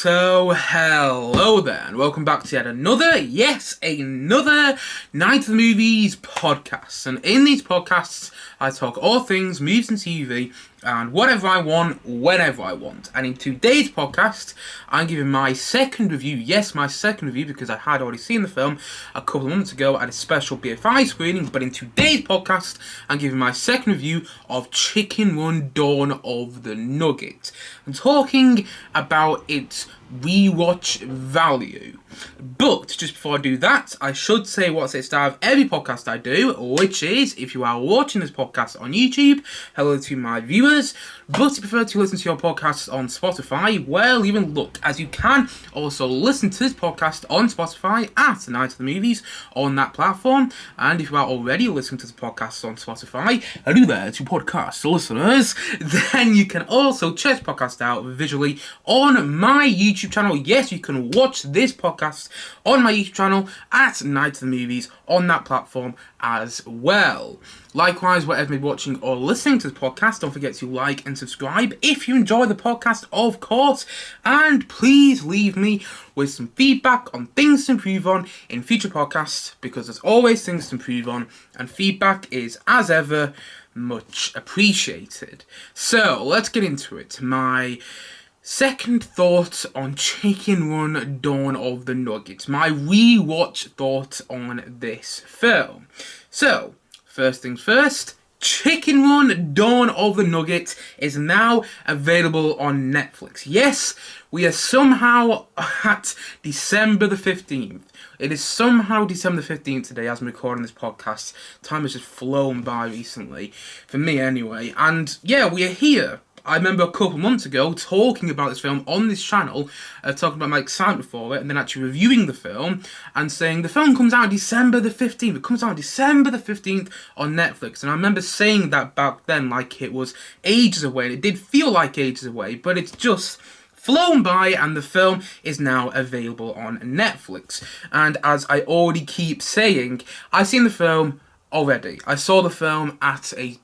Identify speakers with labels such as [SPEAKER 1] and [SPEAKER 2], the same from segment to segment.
[SPEAKER 1] So hello there, and welcome back to yet another Night of the Movies podcast. And in these podcasts, I talk all things movies and TV, and whatever I want, whenever I want. And in today's podcast, I'm giving my second review. Yes, my second review, because I had already seen the film a couple of months ago at a special BFI screening. But in today's podcast, I'm giving my second review of Chicken Run: Dawn of the Nugget. I'm talking about its rewatch value. But just before I do that, I should say what's at the start of every podcast I do, which is, if you are watching this podcast on YouTube, hello to my viewers. But if you prefer to listen to your podcasts on Spotify, well, even look, as you can also listen to this podcast on Spotify at Night of the Movies on that platform. And if you are already listening to the podcast on Spotify, hello there to podcast listeners, then you can also check the podcast out visually on my YouTube channel. Yes, you can watch this podcast on my YouTube channel at Night of the Movies on that platform as well. Likewise, whatever you're watching or listening to the podcast, don't forget to like and subscribe if you enjoy the podcast, of course, and please leave me with some feedback on things to improve on in future podcasts, because there's always things to improve on, and feedback is, as ever, much appreciated. So, let's get into it. My second thought on Chicken Run: Dawn of the Nugget. My rewatch thought on this film. So, first things first, Chicken Run: Dawn of the Nugget is now available on Netflix. Yes, we are somehow at December the 15th. It is somehow December the 15th today as I'm recording this podcast. Time has just flown by recently, for me anyway. And yeah, we are here. I remember a couple months ago talking about this film on this channel, talking about my excitement for it, and then actually reviewing the film and saying the film comes out December the 15th. It comes out December the 15th on Netflix. And I remember saying that back then like it was ages away, and it did feel like ages away, but it's just flown by, and the film is now available on Netflix. And as I already keep saying, I've seen the film already. I saw the film at a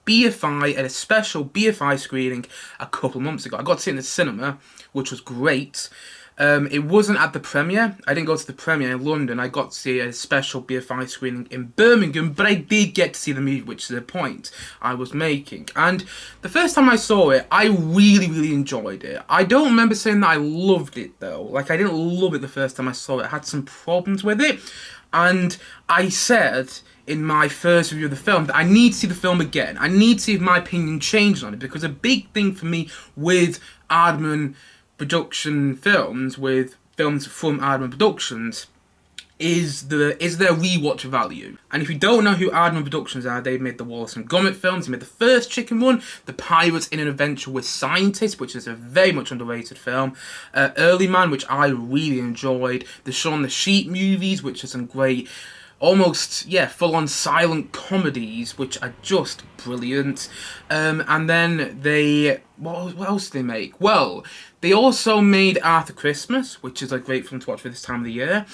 [SPEAKER 1] special BFI screening a couple of months ago. I got to see it in the cinema, which was great. It wasn't at the premiere. I didn't go to the premiere in London. I got to see a special BFI screening in Birmingham, but I did get to see the movie, which is the point I was making. And the first time I saw it, I really, really enjoyed it. I don't remember saying that I loved it, though. Like, I didn't love it the first time I saw it. I had some problems with it. And I said in my first review of the film that I need to see the film again. I need to see if my opinion changed on it, because a big thing for me with Aardman production films, with films from Aardman Productions, is their rewatch value. And if you don't know who Aardman Productions are, they made the Wallace and Gromit films. They made the first Chicken Run, The Pirates in an Adventure with Scientists, which is a very much underrated film, Early Man, which I really enjoyed, the Shaun the Sheep movies, which are some great, almost, full-on silent comedies, which are just brilliant. And then what else did they make? Well, they also made Arthur Christmas, which is a great film to watch for this time of the year.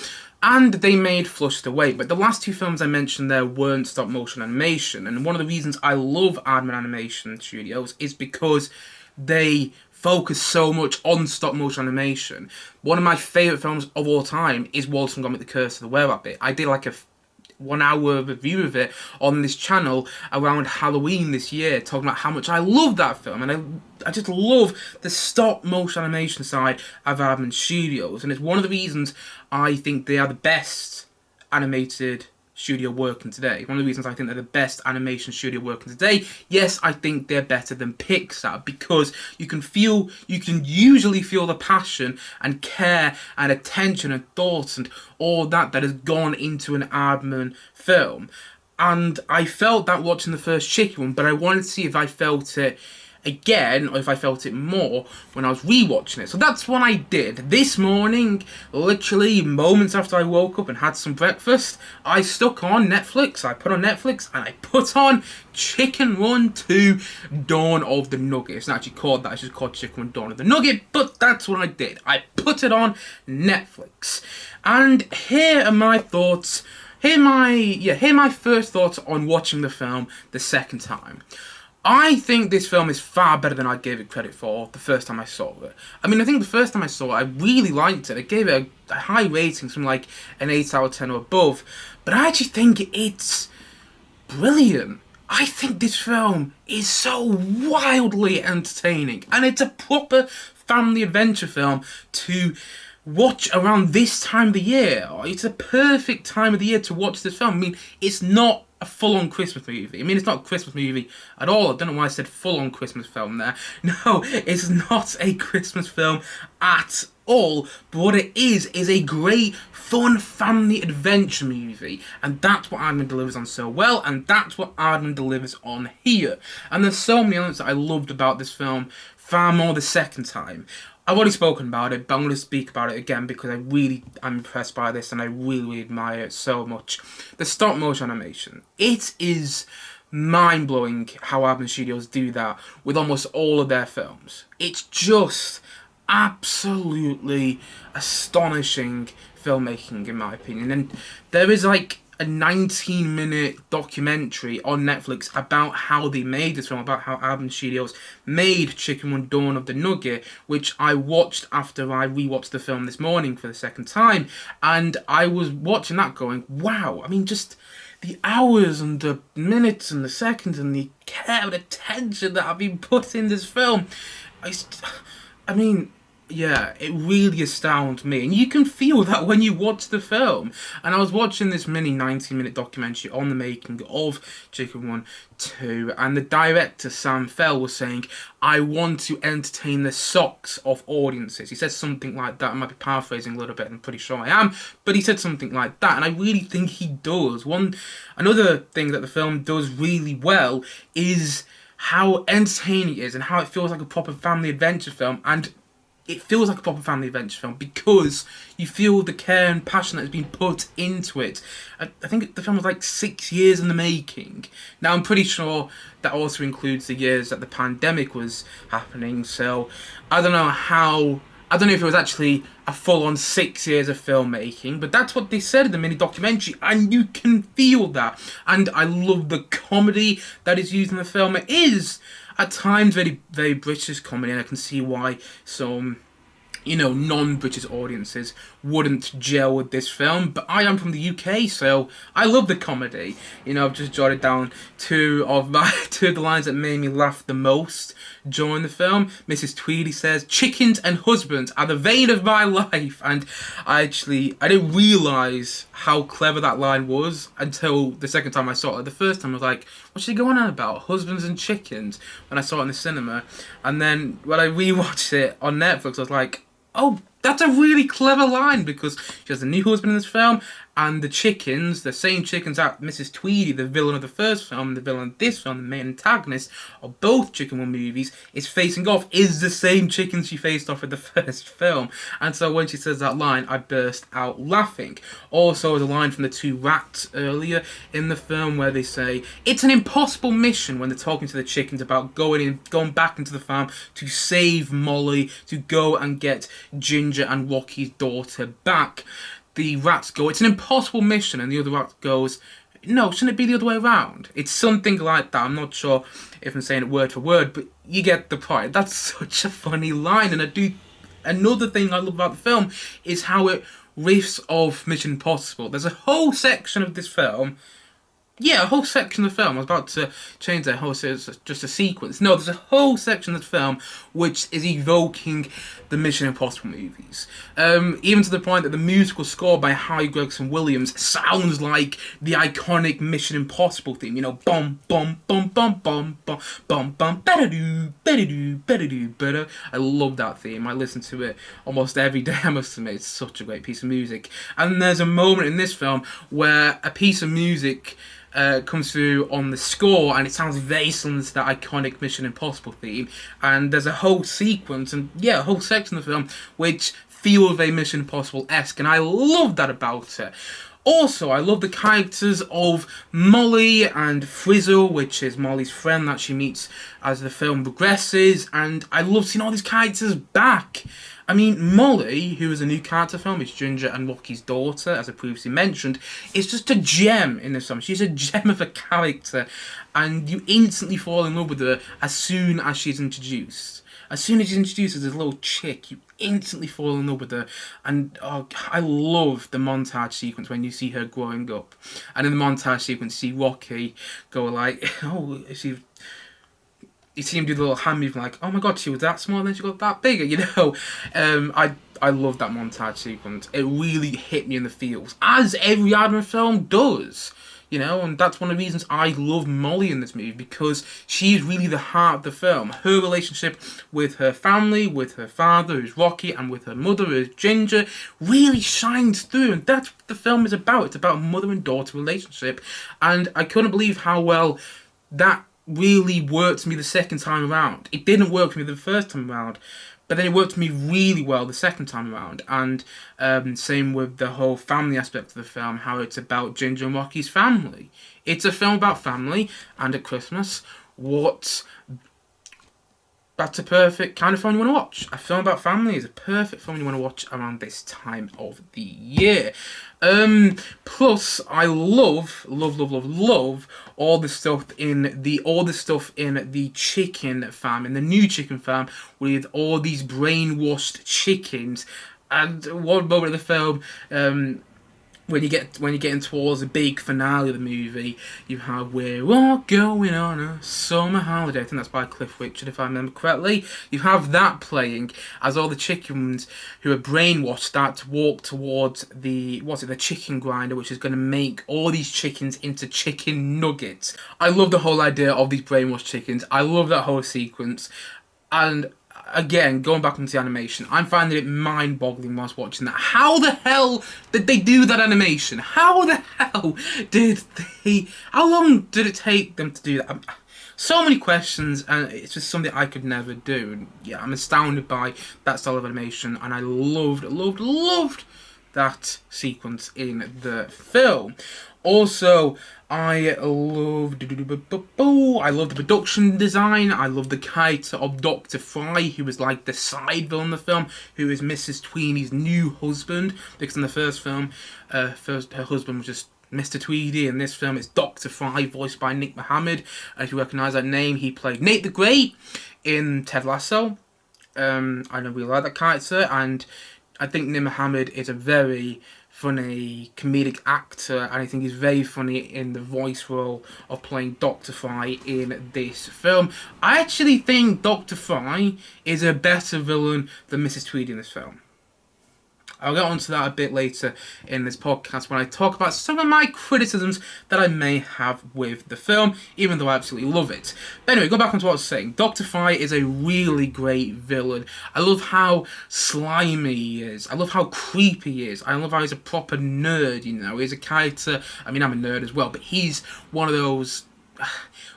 [SPEAKER 1] And they made Flushed Away. But the last two films I mentioned there weren't stop-motion animation. And one of the reasons I love Aardman Animation Studios is because they focus so much on stop-motion animation. One of my favourite films of all time is Wallace and Gromit: The Curse of the Were-Rabbit. I did like a 1 hour review of it on this channel around Halloween this year, talking about how much I love that film, and I just love the stop motion animation side of Aardman Studios, and it's one of the reasons I think they are the best animated studio working today. One of the reasons I think they're the best animation studio working today. Yes, I think they're better than Pixar, because you can usually feel the passion and care and attention and thoughts and all that has gone into an Aardman film. And I felt that watching the first Chicken Run, but I wanted to see if I felt it again, or if I felt it more when I was rewatching it. So that's what I did. This morning, literally moments after I woke up and had some breakfast, I stuck on Netflix. I put on Netflix and I put on Chicken Run 2 Dawn of the Nugget. It's not actually called that, it's just called Chicken Run Dawn of the Nugget, but that's what I did. I put it on Netflix. And here are my thoughts. Here are my first thoughts on watching the film the second time. I think this film is far better than I gave it credit for the first time I saw it. I mean, I think the first time I saw it, I really liked it. I gave it a high rating, something like an 8 out of 10 or above. But I actually think it's brilliant. I think this film is so wildly entertaining. And it's a proper family adventure film to watch around this time of the year. It's a perfect time of the year to watch this film. I mean, it's not a full-on Christmas movie. I mean, it's not a Christmas movie at all. I don't know why I said full-on Christmas film there. No, it's not a Christmas film at all. But what it is a great, fun family adventure movie. And that's what Aardman delivers on so well. And that's what Aardman delivers on here. And there's so many elements that I loved about this film, far more the second time. I've already spoken about it, but I'm going to speak about it again because I really am impressed by this and I really admire it so much. The stop motion animation. It is mind-blowing how Aardman Studios do that with almost all of their films. It's just absolutely astonishing filmmaking in my opinion. And there is like a 19-minute documentary on Netflix about how they made this film, about how Aardman Studios made Chicken Run Dawn of the Nugget, which I watched after I rewatched the film this morning for the second time. And I was watching that going, wow, I mean, just the hours and the minutes and the seconds and the care and attention that have been put in this film. I mean, yeah, it really astounds me. And you can feel that when you watch the film. And I was watching this mini 19-minute documentary on the making of Chicken Run 2. And the director, Sam Fell, was saying, I want to entertain the socks of audiences. He said something like that. I might be paraphrasing a little bit. I'm pretty sure I am. But he said something like that. And I really think he does. Another thing that the film does really well is how entertaining it is. And how it feels like a proper family adventure film. And it feels like a proper family adventure film because you feel the care and passion that has been put into it. I think the film was like 6 years in the making. Now, I'm pretty sure that also includes the years that the pandemic was happening. So, I don't know if it was actually a full-on 6 years of filmmaking, but that's what they said in the mini documentary, and you can feel that. And I love the comedy that is used in the film. It is at times very, very British comedy, and I can see why some, non-British audiences wouldn't gel with this film. But I am from the UK, so I love the comedy. I've just jotted down two of the lines that made me laugh the most during the film. Mrs. Tweedy says, "Chickens and husbands are the vein of my life." And I didn't realise how clever that line was until the second time I saw it. The first time I was like, what's she going on about? Husbands and chickens, when I saw it in the cinema. And then when I rewatched it on Netflix, I was like, oh, that's a really clever line, because she has a new husband in this film, and the chickens, the same chickens that Mrs. Tweedy, the villain of the first film, the villain of this film, the main antagonist of both Chicken Run movies, is facing off, is the same chickens she faced off in the first film. And so when she says that line, I burst out laughing. Also, the line from the two rats earlier in the film where they say, it's an impossible mission, when they're talking to the chickens about going back into the farm to save Molly, to go and get Ginger and Rocky's daughter back. The rats go, it's an impossible mission, and the other rat goes, no, shouldn't it be the other way around? It's something like that. I'm not sure if I'm saying it word for word, but you get the point. That's such a funny line. And another thing I love about the film is how it riffs of Mission Impossible. There's a whole section of this film. Yeah, a whole section of the film. I was about to change that whole series, just a sequence. No, there's a whole section of the film which is evoking the Mission Impossible movies. Even to the point that the musical score by Harry Gregson Williams sounds like the iconic Mission Impossible theme. Bum, bum, bum, bum, bum, bum, bum, bum, better-do, better-do, better-do, better. I love that theme. I listen to it almost every day, I must admit. It's such a great piece of music. And there's a moment in this film where a piece of music comes through on the score, and it sounds very similar to that iconic Mission Impossible theme. And there's a whole sequence, and a whole section of the film which feels very Mission Impossible-esque, and I love that about it. Also, I love the characters of Molly and Frizzle, which is Molly's friend that she meets as the film progresses, and I love seeing all these characters back. I mean, Molly, who is a new character film, is Ginger and Rocky's daughter, as I previously mentioned, is just a gem in this film. She's a gem of a character, and you instantly fall in love with her as soon as she's introduced. As soon as she's introduced as this little chick, you instantly fall in love with her. And oh, I love the montage sequence when you see her growing up. And in the montage sequence, you see Rocky go like, oh, you see him do the little hand move like, oh my god, she was that small and then she got that bigger, you know. I love that montage sequence. It really hit me in the feels, as every Aardman film does, you know, and that's one of the reasons I love Molly in this movie, because she is really the heart of the film. Her relationship with her family, with her father, who's Rocky, and with her mother, who's Ginger, really shines through, and that's what the film is about. It's about a mother and daughter relationship, and I couldn't believe how well that really worked for me the second time around. It didn't work for me the first time around, but then it worked for me really well the second time around. And same with the whole family aspect of the film, how it's about Ginger and Rocky's family. It's a film about family, and at Christmas, that's a perfect kind of film you want to watch. A film about family is a perfect film you want to watch around this time of the year. Plus, I love all the stuff in the chicken farm, in the new chicken farm, with all these brainwashed chickens. And one moment of the film, when you're getting towards the big finale of the movie, you have "We're all going on a summer holiday." I think that's by Cliff Richard, if I remember correctly. You have that playing as all the chickens who are brainwashed start to walk towards the chicken grinder, which is going to make all these chickens into chicken nuggets. I love the whole idea of these brainwashed chickens. I love that whole sequence, and again, going back into the animation, I'm finding it mind-boggling whilst watching that. How the hell did they do that animation? How the hell how long did it take them to do that? So many questions, and it's just something I could never do. And yeah, I'm astounded by that style of animation, and I loved that sequence in the film. Also, I love the production design. I love the character of Dr. Fry, who is like the side villain in the film, who is Mrs. Tweedy's new husband. Because in the first film, her husband was just Mr. Tweedy. In this film, it's Dr. Fry, voiced by Nick Mohammed. If you recognise that name, he played Nate the Great in Ted Lasso. I don't really like that character, and I think Nick Mohammed is a very funny comedic actor, and I think he's very funny in the voice role of playing Dr. Fry in this film. I actually think Dr. Fry is a better villain than Mrs. Tweedy in this film. I'll get onto that a bit later in this podcast when I talk about some of my criticisms that I may have with the film, even though I absolutely love it. But anyway, go back onto what I was saying. Dr. Fry is a really great villain. I love how slimy he is. I love how creepy he is. I love how he's a proper nerd, you know. He's a character, I mean, I'm a nerd as well, but he's one of those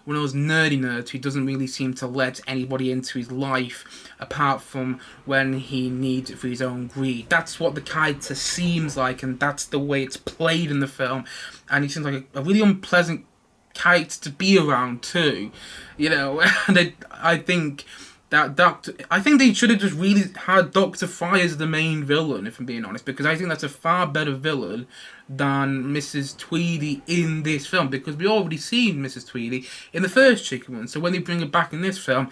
[SPEAKER 1] nerdy nerds who doesn't really seem to let anybody into his life apart from when he needs it for his own greed. That's what the character seems like, and that's the way it's played in the film. And he seems like a really unpleasant character to be around too, you know. And I think they should have just really had Dr. Fry as the main villain, if I'm being honest, because I think that's a far better villain than Mrs. Tweedy in this film, because we already seen Mrs. Tweedy in the first chicken one. So when they bring her back in this film,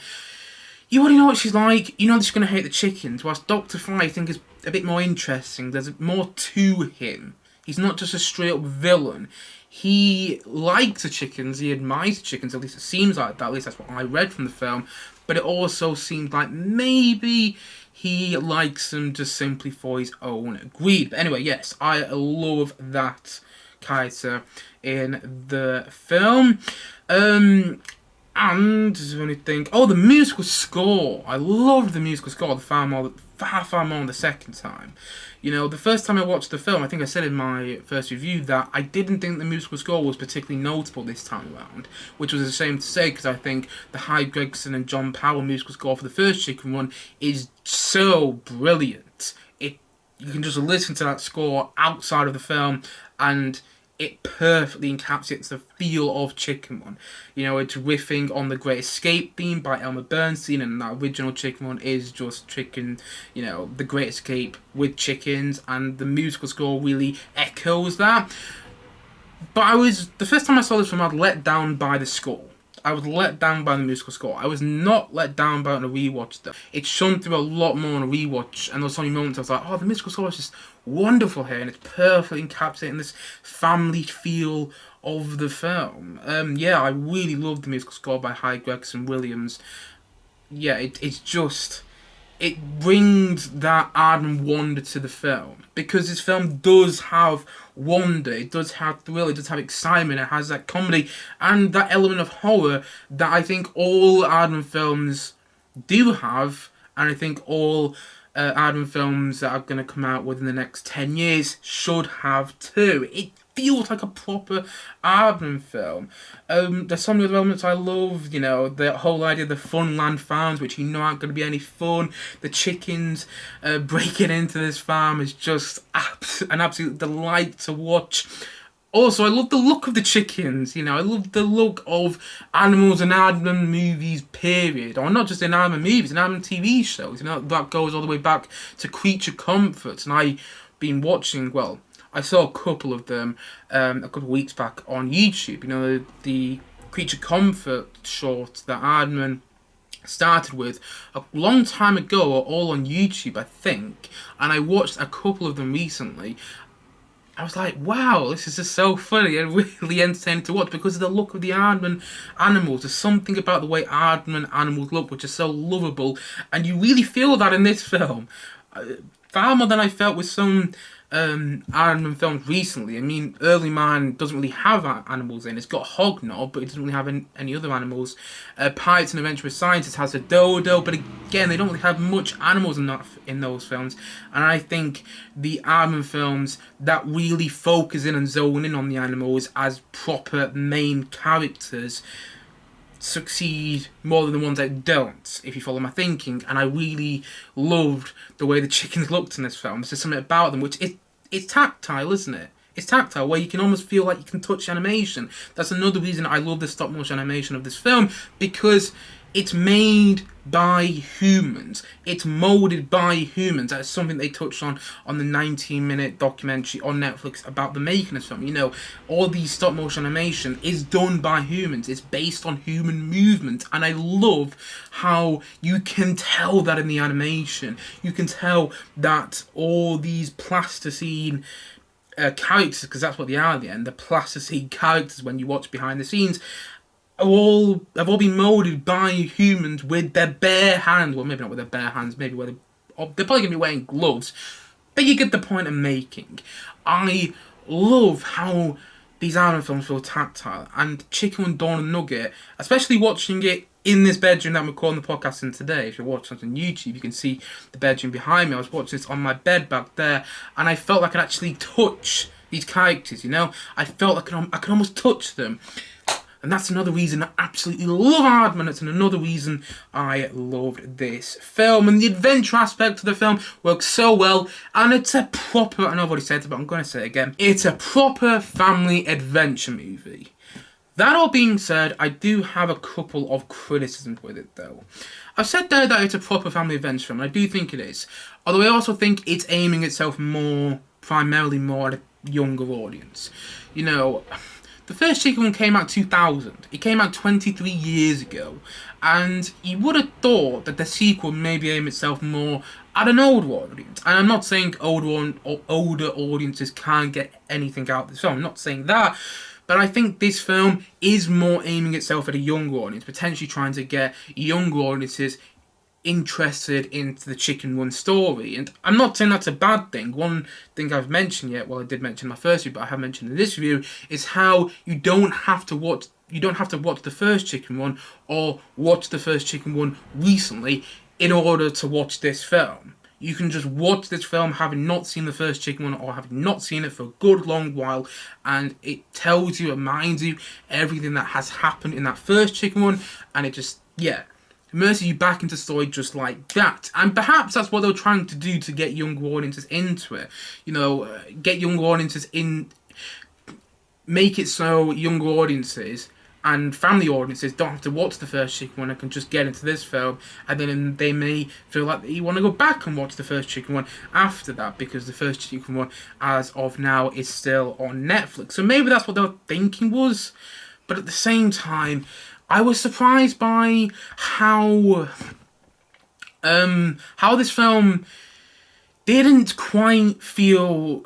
[SPEAKER 1] you already know what she's like. You know that she's going to hate the chickens, whilst Dr. Fry, I think, is a bit more interesting. There's more to him. He's not just a straight-up villain. He likes the chickens, he admires the chickens, at least it seems like that, at least that's what I read from the film. But it also seems like maybe he likes them just simply for his own greed. But anyway, yes, I love that character in the film. And does anyone think? Oh, the musical score. I loved the musical score far more the second time. You know, the first time I watched the film, I think I said in my first review that I didn't think the musical score was particularly notable this time around, which was a shame to say, because I think the Hyde Gregson and John Powell musical score for the first Chicken Run is so brilliant. You can just listen to that score outside of the film, and it perfectly encapsulates the feel of Chicken Run. You know, it's riffing on the Great Escape theme by Elmer Bernstein, and that original Chicken Run is just chicken, you know, the Great Escape with chickens, and the musical score really echoes that. But the first time I saw this film, I was let down by the score. I was let down by the musical score. I was not let down by it on a rewatch though. It shone through a lot more on a rewatch, and there were so many moments I was like, oh, the musical score is just wonderful here, and it's perfectly encapsulating this family feel of the film. Yeah, I really loved the musical score by Gregson Williams. Yeah, it's just... it brings that Aardman wonder to the film, because this film does have wonder, it does have thrill, it does have excitement, it has that comedy and that element of horror that I think all Aardman films do have, and I think all Aardman films that are going to come out within the next 10 years should have too. It feels like a proper Aardman film. There's so many other elements I love, you know, the whole idea of the Funland farms, which you know aren't going to be any fun. The chickens breaking into this farm is just an absolute delight to watch. Also, I love the look of the chickens, you know, I love the look of animals in Aardman movies, period. Or not just in Aardman movies, in Aardman TV shows, you know, that goes all the way back to Creature Comforts. And I've been watching, well, I saw a couple of them a couple of weeks back on YouTube. You know, the Creature Comfort short that Aardman started with a long time ago, all on YouTube, I think. And I watched a couple of them recently. I was like, wow, this is just so funny and really entertaining to watch because of the look of the Aardman animals. There's something about the way Aardman animals look which is so lovable, and you really feel that in this film. Far more than I felt with some Aardman films recently. I mean, Early Man doesn't really have animals in. It's got Hognob, but it doesn't really have any other animals. Pirates and Adventurous Scientists has a dodo, but again, they don't really have much animals in those films. And I think the Aardman films that really focus in and zone in on the animals as proper main characters succeed more than the ones that don't, if you follow my thinking. And I really loved the way the chickens looked in this film. There's just something about them which it's tactile, isn't it? It's tactile, where you can almost feel like you can touch animation. That's another reason I love the stop motion animation of this film, because it's made by humans. It's molded by humans. That's something they touched on the 19-minute documentary on Netflix about the making of this film. You know, all these stop motion animation is done by humans. It's based on human movement. And I love how you can tell that in the animation. You can tell that all these plasticine characters, because that's what they are at the end, the plasticine characters when you watch behind the scenes, have all been molded by humans with their bare hands. Well, maybe not with their bare hands. Maybe they're probably going to be wearing gloves. But you get the point I'm making. I love how these Aardman films feel tactile. And Chicken Run, Dawn and Nugget, especially watching it in this bedroom that I'm recording the podcast in today. If you're watching it on YouTube, you can see the bedroom behind me. I was watching this on my bed back there, and I felt like I could actually touch these characters, you know? I felt like I could almost touch them. And that's another reason I absolutely love Aardman. It's another reason I loved this film. And the adventure aspect of the film works so well. And it's a proper, I know I've already said it, but I'm going to say it again. It's a proper family adventure movie. That all being said, I do have a couple of criticisms with it though. I've said there that it's a proper family adventure film, and I do think it is. Although I also think it's aiming itself primarily more at a younger audience. You know, the first Chicken Run came out 2000. It came out 23 years ago. And you would have thought that the sequel maybe aim itself more at an older audience. And I'm not saying older audiences can't get anything out of this film. I'm not saying that. But I think this film is more aiming itself at a younger audience, potentially trying to get younger audiences interested into the Chicken Run story. And I'm not saying that's a bad thing. One thing I've mentioned yet, well, I did mention in my first review, but I have mentioned in this review, is how you don't have to watch the first Chicken Run or watch the first Chicken Run recently in order to watch this film. You can just watch this film having not seen the first Chicken Run or having not seen it for a good long while, and it tells you, reminds you everything that has happened in that first Chicken Run, and it just, yeah, immerses you back into the story just like that. And perhaps that's what they're trying to do to get younger audiences into it. You know, get younger audiences make it so younger audiences and family audiences don't have to watch the first chicken one and can just get into this film, and then they may feel like they want to go back and watch the first chicken one after that, because the first chicken one, as of now, is still on Netflix. So maybe that's what they were thinking was, but at the same time, I was surprised by how this film didn't quite feel...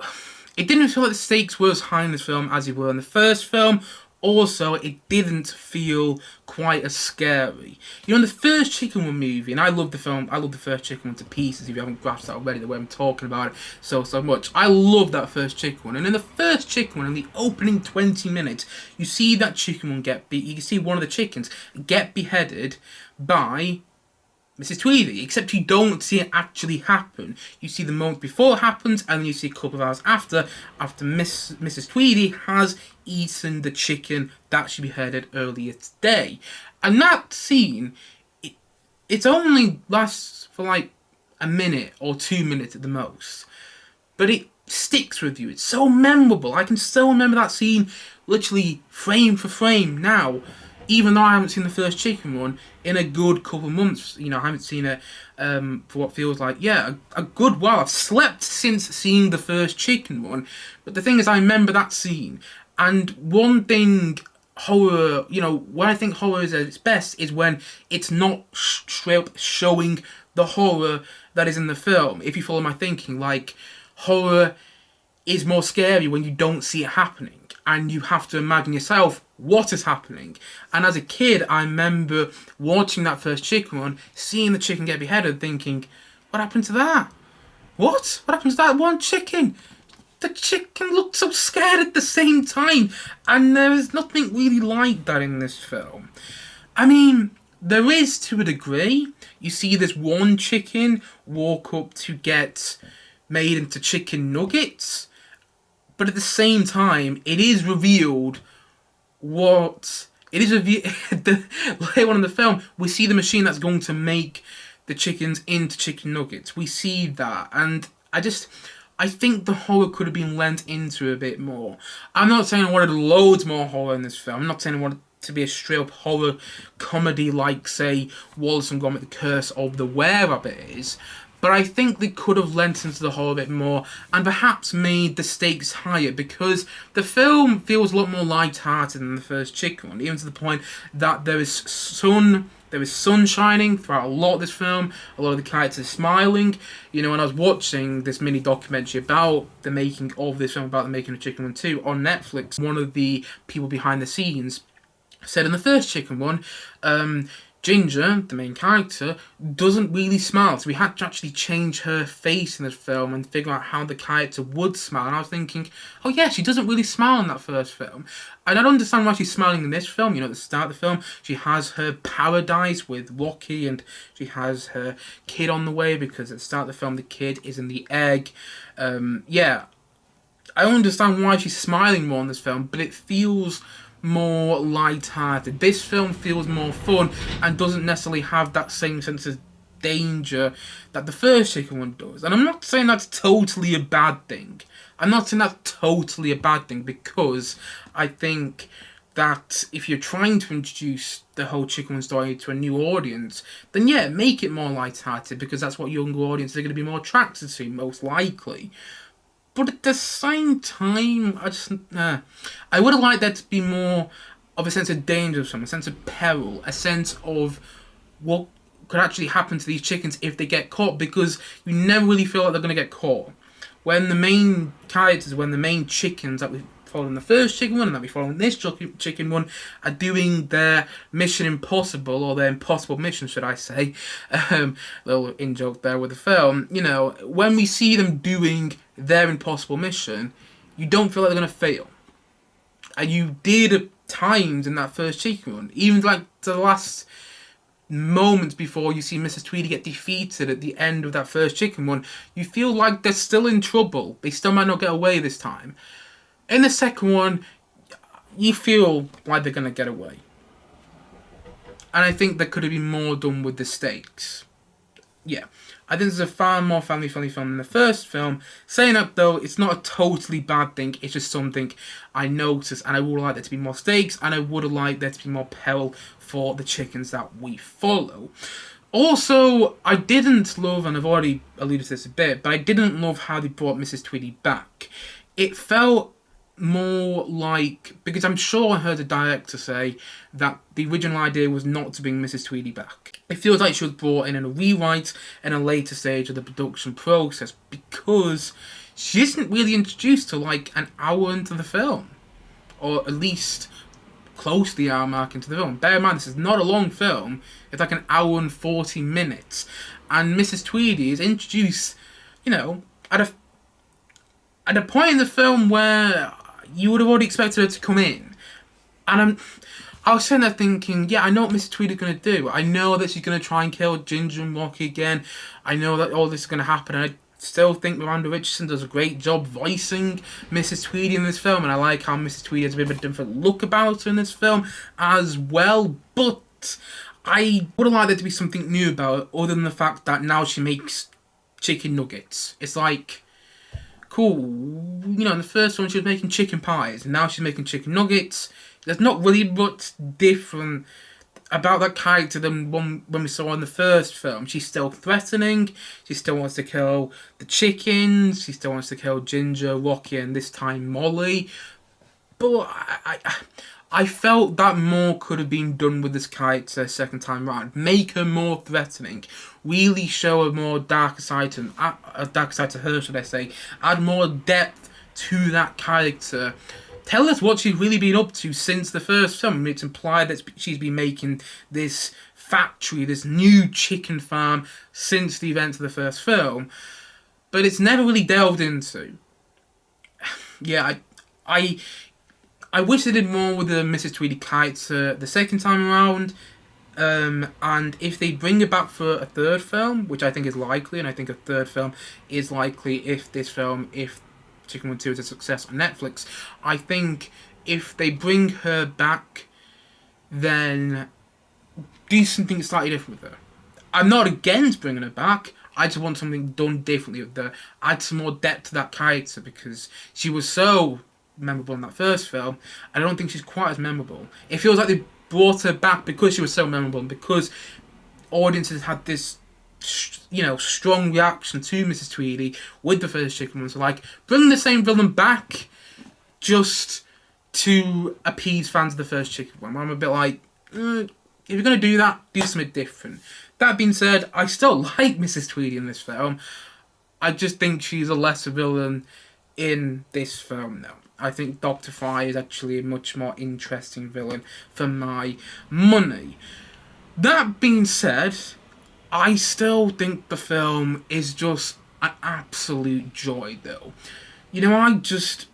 [SPEAKER 1] It didn't feel like the stakes were as high in this film as they were in the first film. Also, it didn't feel quite as scary. You know, in the first Chicken One movie, and I love the film, I love the first Chicken One to pieces, if you haven't grasped that already, the way I'm talking about it so much. I love that first Chicken One. And in the first Chicken One, in the opening 20 minutes, you see that Chicken One you can see one of the chickens get beheaded by Mrs. Tweedy, except you don't see it actually happen. You see the moment before it happens, and then you see a couple of hours after Mrs. Tweedy has eaten the chicken that she beheaded earlier today. And that scene, it only lasts for like a minute or 2 minutes at the most. But it sticks with you. It's so memorable. I can still remember that scene literally frame for frame now. Even though I haven't seen the first Chicken One in a good couple of months. You know, I haven't seen it for what feels like, a good while. I've slept since seeing the first Chicken One. But the thing is, I remember that scene. And one thing horror, you know, when I think horror is at its best is when it's not straight up showing the horror that is in the film. If you follow my thinking, like, horror is more scary when you don't see it happening. And you have to imagine yourself what is happening. And as a kid, I remember watching that first Chicken One, seeing the chicken get beheaded, thinking, what happened to that? What? What happened to that one chicken? The chicken looked so scared at the same time. And there is nothing really like that in this film. I mean, there is to a degree. You see this one chicken walk up to get made into chicken nuggets. But at the same time, it is revealed what... It is revealed... Later on in the film, we see the machine that's going to make the chickens into chicken nuggets. We see that. And I think the horror could have been lent into a bit more. I'm not saying I wanted loads more horror in this film. I'm not saying I wanted to be a straight-up horror comedy like, say, Wallace and Gromit: The Curse of the Were-Rabbit is. But I think they could have lent into the horror a bit more and perhaps made the stakes higher, because the film feels a lot more light-hearted than the first Chicken One, even to the point that there is sun shining throughout a lot of this film. A lot of the characters are smiling. You know, when I was watching this mini documentary about the making of this film, about the making of Chicken One 2 on Netflix, one of the people behind the scenes said in the first Chicken One, Ginger, the main character, doesn't really smile. So we had to actually change her face in this film and figure out how the character would smile. And I was thinking, oh yeah, she doesn't really smile in that first film. And I don't understand why she's smiling in this film. You know, at the start of the film, she has her paradise with Rocky and she has her kid on the way, because at the start of the film, the kid is in the egg. Yeah, I don't understand why she's smiling more in this film, but it feels more light-hearted. This film feels more fun and doesn't necessarily have that same sense of danger that the first Chicken One does. And I'm not saying that's totally a bad thing. Because I think that if you're trying to introduce the whole Chicken One story to a new audience, then yeah, make it more light-hearted, because that's what younger audiences are going to be more attracted to, most likely. But at the same time, I would have liked there to be more of a sense of danger, a sense of peril, a sense of what could actually happen to these chickens if they get caught, because you never really feel like they're going to get caught. When the main chickens that we follow in the first Chicken One and that we follow in this Chicken One are doing their Mission Impossible, or their impossible mission, should I say. Little in-joke there with the film. You know, when we see them doing their impossible mission, you don't feel like they're going to fail. And you did at times in that first Chicken One, even like the last moments before you see Mrs. Tweedy get defeated at the end of that first Chicken One, you feel like they're still in trouble. They still might not get away this time. In the second one, you feel like they're going to get away. And I think there could have been more done with the stakes. Yeah. I think this is a far more family-friendly film than the first film. Saying that, though, it's not a totally bad thing. It's just something I noticed, and I would like there to be more stakes, and I would have liked there to be more peril for the chickens that we follow. Also, I didn't love, and I've already alluded to this a bit, but I didn't love how they brought Mrs. Tweedy back. It felt more like, because I'm sure I heard the director say that the original idea was not to bring Mrs. Tweedy back. It feels like she was brought in a rewrite in a later stage of the production process, because she isn't really introduced till like an hour into the film, or at least close to the hour mark into the film. Bear in mind, this is not a long film. It's like an hour and 40 minutes, and Mrs. Tweedy is introduced, at a point in the film where you would have already expected her to come in. And I was sitting there thinking, yeah, I know what Mrs. Tweedy's going to do. I know that she's going to try and kill Ginger and Rocky again. I know that all this is going to happen. And I still think Miranda Richardson does a great job voicing Mrs. Tweedy in this film. And I like how Mrs. Tweedy has a bit of a different look about her in this film as well. But I would have liked there to be something new about it, other than the fact that now she makes chicken nuggets. It's like, cool, in the first one she was making chicken pies, and now she's making chicken nuggets. There's not really much different about that character than when we saw in the first film. She's still threatening, she still wants to kill the chickens, she still wants to kill Ginger, Rocky, and this time Molly. But I felt that more could have been done with this character second time round. Make her more threatening. Really show a more darker side to her, should I say. Add more depth to that character. Tell us what she's really been up to since the first film. It's implied that she's been making this factory, this new chicken farm, since the events of the first film. But it's never really delved into. Yeah, I wish they did more with the Mrs. Tweedy character the second time around. And if they bring it back for a third film, which I think is likely, and I think a third film is likely if Chicken Run 2 is a success on Netflix, I think if they bring her back, then do something slightly different with her. I'm not against bringing her back. I just want something done differently with her. Add some more depth to that character, because she was so memorable in that first film. I don't think she's quite as memorable. It feels like they brought her back because she was so memorable, and because audiences had this strong reaction to Mrs. Tweedy with the first Chicken Run. So like, bring the same villain back just to appease fans of the first Chicken Run. I'm a bit like, if you're going to do that, do something different. That being said, I still like Mrs. Tweedy in this film. I just think she's a lesser villain in this film now. I think Dr. Fry is actually a much more interesting villain for my money. That being said, I still think the film is just an absolute joy, though. I just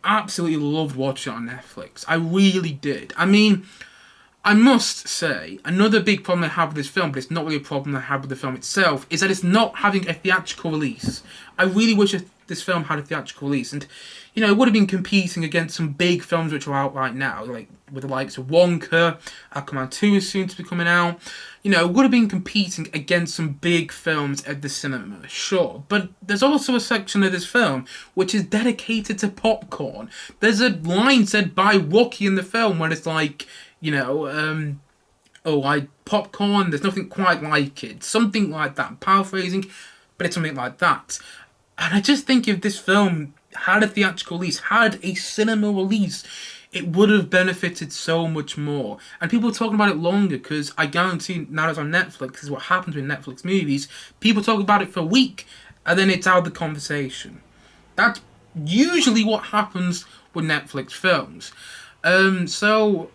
[SPEAKER 1] absolutely loved watching it on Netflix. I really did. I mean, I must say, another big problem I have with this film, but it's not really a problem I have with the film itself, is that it's not having a theatrical release. I really wish this film had a theatrical release, and it would have been competing against some big films which are out right now, like with the likes of Wonka, Aquaman 2 is soon to be coming out. It would have been competing against some big films at the cinema, sure. But there's also a section of this film which is dedicated to popcorn. There's a line said by Rocky in the film where it's like, popcorn, there's nothing quite like it. Something like that. I'm paraphrasing, but it's something like that. And I just think if this film had a theatrical release, had a cinema release, it would have benefited so much more. And people are talking about it longer, because I guarantee now that it's on Netflix, this is what happens with Netflix movies. People talk about it for a week, and then it's out of the conversation. That's usually what happens with Netflix films. So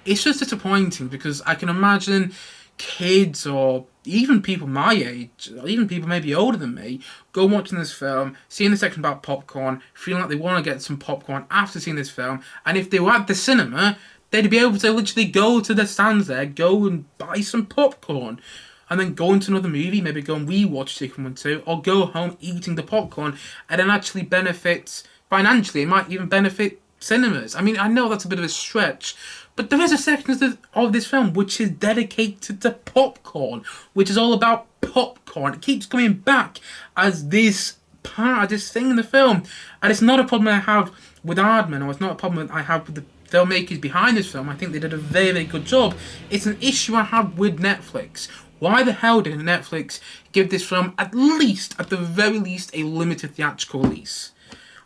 [SPEAKER 1] it's just disappointing, because I can imagine kids, or even people my age, or even people maybe older than me, go watching this film, seeing the section about popcorn, feeling like they want to get some popcorn after seeing this film, and if they were at the cinema, they'd be able to literally go to the stands there, go and buy some popcorn, and then go into another movie, maybe go and rewatch Chicken Run 2, or go home eating the popcorn, and then actually benefit financially. It might even benefit cinemas. I mean, I know that's a bit of a stretch, But there is a section of this film which is dedicated to popcorn, which is all about popcorn. It keeps coming back as this part, this thing in the film. And it's not a problem I have with Aardman, or it's not a problem I have with the filmmakers behind this film. I think they did a very, very good job. It's an issue I have with Netflix. Why the hell did Netflix give this film at the very least, a limited theatrical release?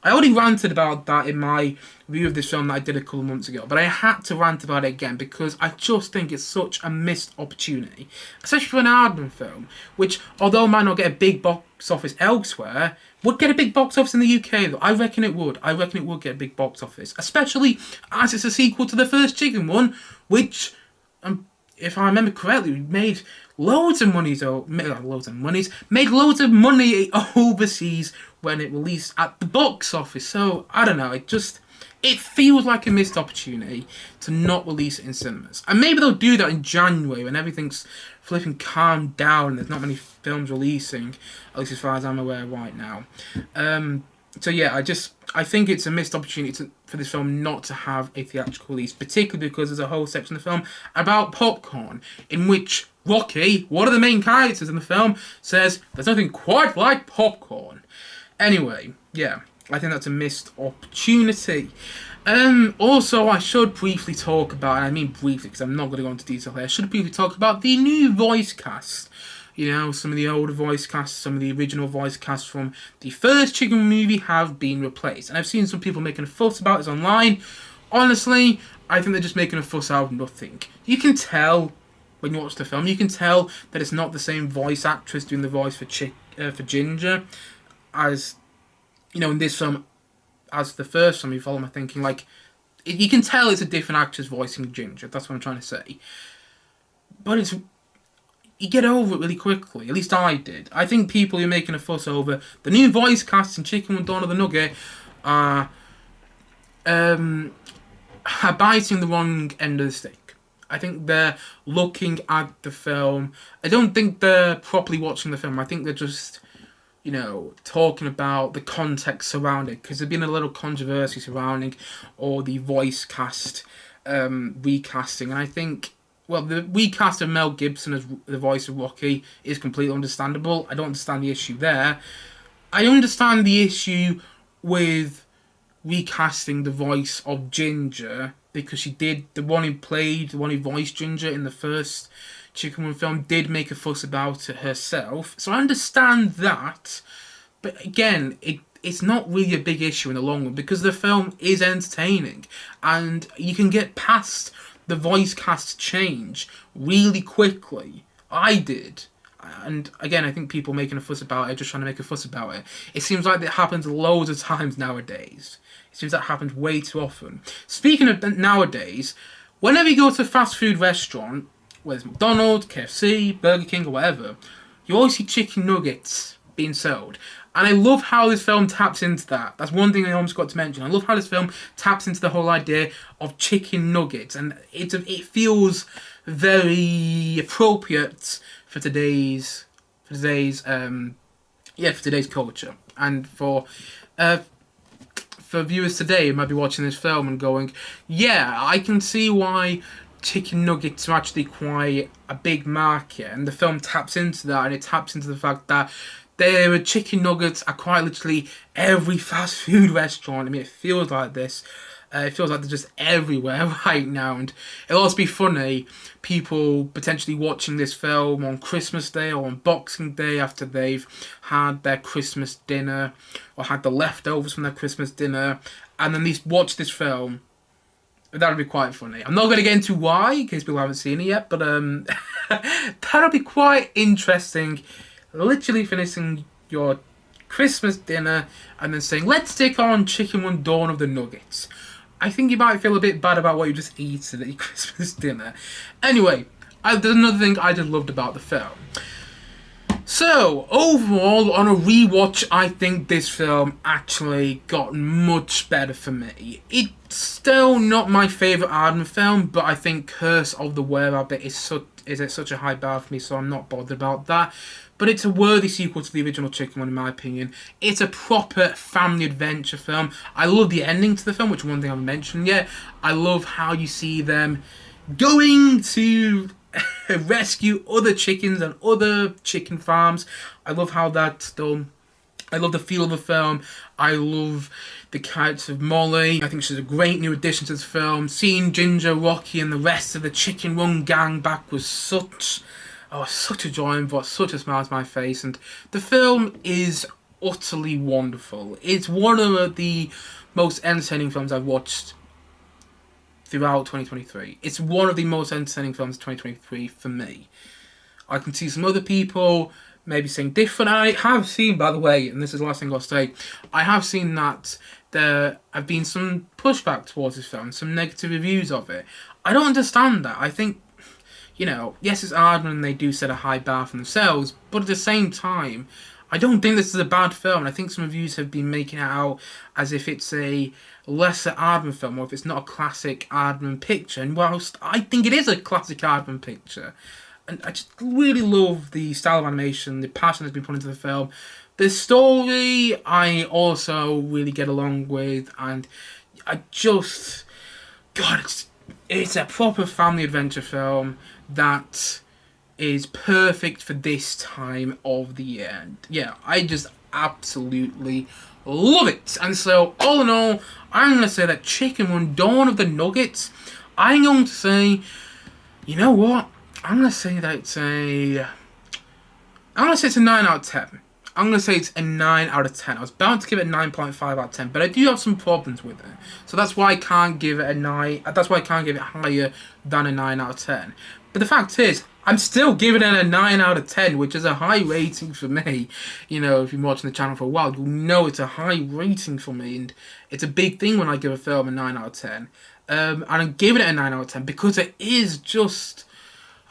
[SPEAKER 1] I already ranted about that in my review of this film that I did a couple of months ago, but I had to rant about it again because I just think it's such a missed opportunity, especially for an Aardman film, which, although it might not get a big box office elsewhere, would get a big box office in the UK though. I reckon it would. I reckon it would get a big box office, especially as it's a sequel to the first Chicken one, which, if I remember correctly, made loads of money overseas when it released at the box office. So I don't know, it feels like a missed opportunity to not release it in cinemas. And maybe they'll do that in January when everything's flipping calmed down and there's not many films releasing, at least as far as I'm aware right now. So yeah, I think it's a missed opportunity for this film not to have a theatrical release, particularly because there's a whole section of the film about popcorn, in which Rocky, one of the main characters in the film, says there's nothing quite like popcorn. Anyway, yeah, I think that's a missed opportunity. Also, I should briefly talk about, and I mean briefly because I'm not going to go into detail here, I should briefly talk about the new voice cast. You know, some of the older voice casts, some of the original voice casts from the first Chicken movie have been replaced. And I've seen some people making a fuss about this online. Honestly, I think they're just making a fuss out of nothing. You can tell when you watch the film, you can tell that it's not the same voice actress doing the voice for Ginger as, you know, in this film, as the first film. You follow my thinking? Like, you can tell it's a different actress voicing Ginger. That's what I'm trying to say. But you get over it really quickly. At least I did. I think people who are making a fuss over the new voice cast in Chicken with Dawn of the Nugget are biting the wrong end of the stick. I think they're looking at the film. I don't think they're properly watching the film. I think they're just, you know, talking about the context surrounding it, because there's been a little controversy surrounding all the voice cast recasting, and I think, well, the recast of Mel Gibson as the voice of Rocky is completely understandable. I don't understand the issue there. I understand the issue with recasting the voice of Ginger, because she did, the one who voiced Ginger in the first Chicken Run film, did make a fuss about it herself. So I understand that, but again, it's not really a big issue in the long run, because the film is entertaining, and you can get past the voice cast change really quickly. I did. And again, I think people making a fuss about it, just trying to make a fuss about it. It seems like that happens loads of times nowadays. It seems that happens way too often. Speaking of nowadays, whenever you go to a fast food restaurant, whether it's McDonald's, KFC, Burger King, or whatever, you always see chicken nuggets being sold. And I love how this film taps into that. That's one thing I almost got to mention. I love how this film taps into the whole idea of chicken nuggets, and it feels very appropriate for today's culture, and for viewers today who might be watching this film and going, yeah, I can see why chicken nuggets are actually quite a big market, and the film taps into that, and it taps into the fact that chicken nuggets are quite literally every fast food restaurant. I mean, it feels like this. It feels like they're just everywhere right now. And it'll also be funny, people potentially watching this film on Christmas Day or on Boxing Day after they've had their Christmas dinner or had the leftovers from their Christmas dinner, and then they watch this film. That would be quite funny. I'm not going to get into why, in case people haven't seen it yet, but that'll be quite interesting. Literally finishing your Christmas dinner and then saying, let's take on Chicken Run Dawn of the Nuggets. I think you might feel a bit bad about what you just eaten at your Christmas dinner. Anyway, there's another thing I just loved about the film. So, overall, on a rewatch, I think this film actually got much better for me. It's still not my favourite Aardman film, but I think Curse of the Were-Rabbit is at such a high bar for me, so I'm not bothered about that. But it's a worthy sequel to the original Chicken one, in my opinion. It's a proper family adventure film. I love the ending to the film, which is one thing I haven't mentioned yet. I love how you see them going to rescue other chickens and other chicken farms. I love how that's done. I love the feel of the film. I love the character of Molly. I think she's a great new addition to this film. Seeing Ginger, Rocky and the rest of the Chicken Run gang back was such a joy and brought such a smile to my face. And the film is utterly wonderful. It's one of the most entertaining films I've watched throughout 2023. It's one of the most entertaining films of 2023 for me. I can see some other people maybe saying different. I have seen, by the way, and this is the last thing I'll say, I have seen that there have been some pushback towards this film, some negative reviews of it. I don't understand that. I think, yes, it's Aardman and they do set a high bar for themselves, but at the same time, I don't think this is a bad film, and I think some reviews have been making it out as if it's a lesser Aardman film, or if it's not a classic Aardman picture, and whilst I think it is a classic Aardman picture, and I just really love the style of animation, the passion that's been put into the film. The story I also really get along with, and it's a proper family adventure film that is perfect for this time of the year. And yeah, I just absolutely love it. And so, all in all, I'm going to say that Chicken Run Dawn of the Nuggets, I'm going to say, you know what? I'm going to say that it's a 9 out of 10. I'm going to say it's a 9 out of 10. I was about to give it a 9.5 out of 10, but I do have some problems with it. So that's why I can't give it a 9. That's why I can't give it higher than a 9 out of 10. But the fact is, I'm still giving it a 9 out of 10, which is a high rating for me. If you've been watching the channel for a while, you'll know it's a high rating for me. And it's a big thing when I give a film a 9 out of 10. And I'm giving it a 9 out of 10 because it is just...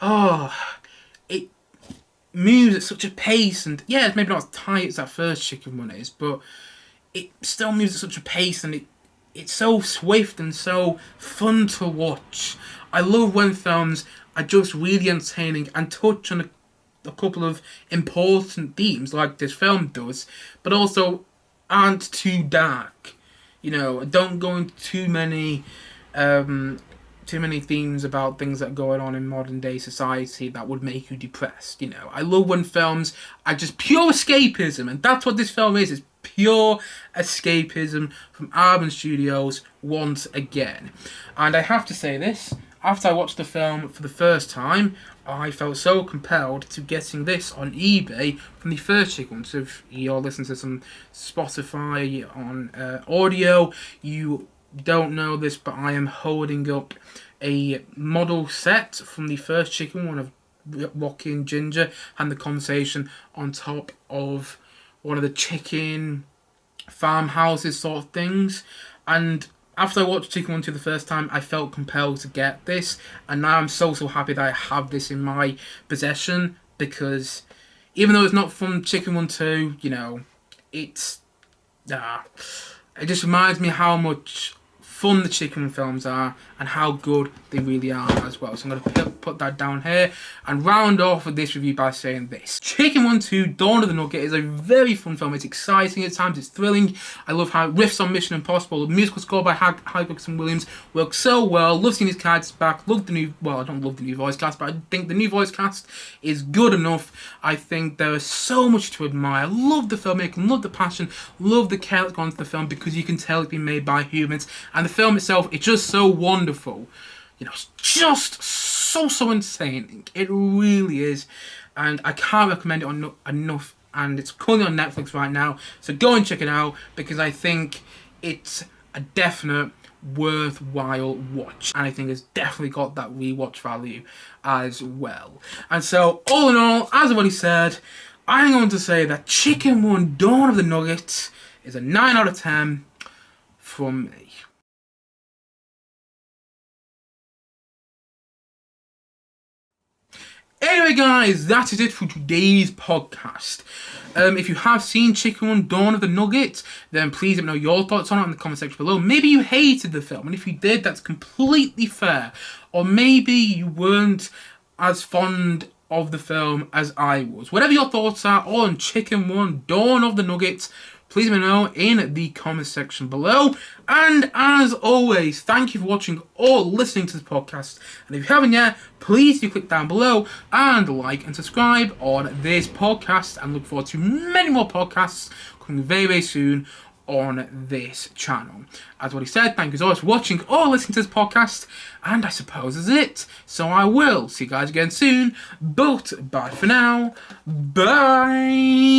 [SPEAKER 1] it moves at such a pace, and yeah, it's maybe not as tight as that first Chicken Run is, but it still moves at such a pace, and it's so swift and so fun to watch. I love when films are just really entertaining and touch on a couple of important themes like this film does, but also aren't too dark. Don't go into too many themes about things that are going on in modern day society that would make you depressed. I love when films are just pure escapism, and that's what this film is. It's pure escapism from Aardman Studios once again. And I have to say this, after I watched the film for the first time, I felt so compelled to getting this on eBay from the first Chicken Run. So if you're listening to some Spotify on audio, you don't know this, but I am holding up a model set from the first Chicken Run of Rocky and Ginger and the conversation on top of one of the chicken farmhouses sort of things. And after I watched Chicken Run 2 the first time, I felt compelled to get this, and now I'm so happy that I have this in my possession, because even though it's not from Chicken Run 2, it just reminds me how much fun the Chicken Run films are and how good they really are as well. So I'm going to put that down here and round off with this review by saying this. Chicken Run 2 Dawn of the Nugget is a very fun film. It's exciting at times, it's thrilling. I love how it riffs on Mission Impossible. The musical score by Hybrix and Williams works so well. Love seeing his characters back. Love the new, well, I don't love the new voice cast, but I think the new voice cast is good enough. I think there is so much to admire. Love the filmmaking, love the passion, love the care that's gone into the film, because you can tell it's been made by humans. And the film itself, it's just so wonderful. It's just so entertaining. It really is. And I can't recommend it enough. And it's currently on Netflix right now. So go and check it out, because I think it's a definite worthwhile watch. And I think it's definitely got that rewatch value as well. And so, all in all, as I've already said, I'm going to say that Chicken Run Dawn of the Nugget is a 9 out of 10 from me. Anyway, guys, that is it for today's podcast. If you have seen Chicken Run Dawn of the Nugget, then please let me know your thoughts on it in the comment section below. Maybe you hated the film, and if you did, that's completely fair. Or maybe you weren't as fond of the film as I was. Whatever your thoughts are on Chicken Run Dawn of the Nugget, please let me know in the comment section below. And as always, thank you for watching or listening to this podcast. And if you haven't yet, please do click down below and like and subscribe on this podcast. And look forward to many more podcasts coming very, very soon on this channel. As what he said, thank you so much for watching or listening to this podcast. And I suppose that's it. So I will see you guys again soon. But bye for now. Bye.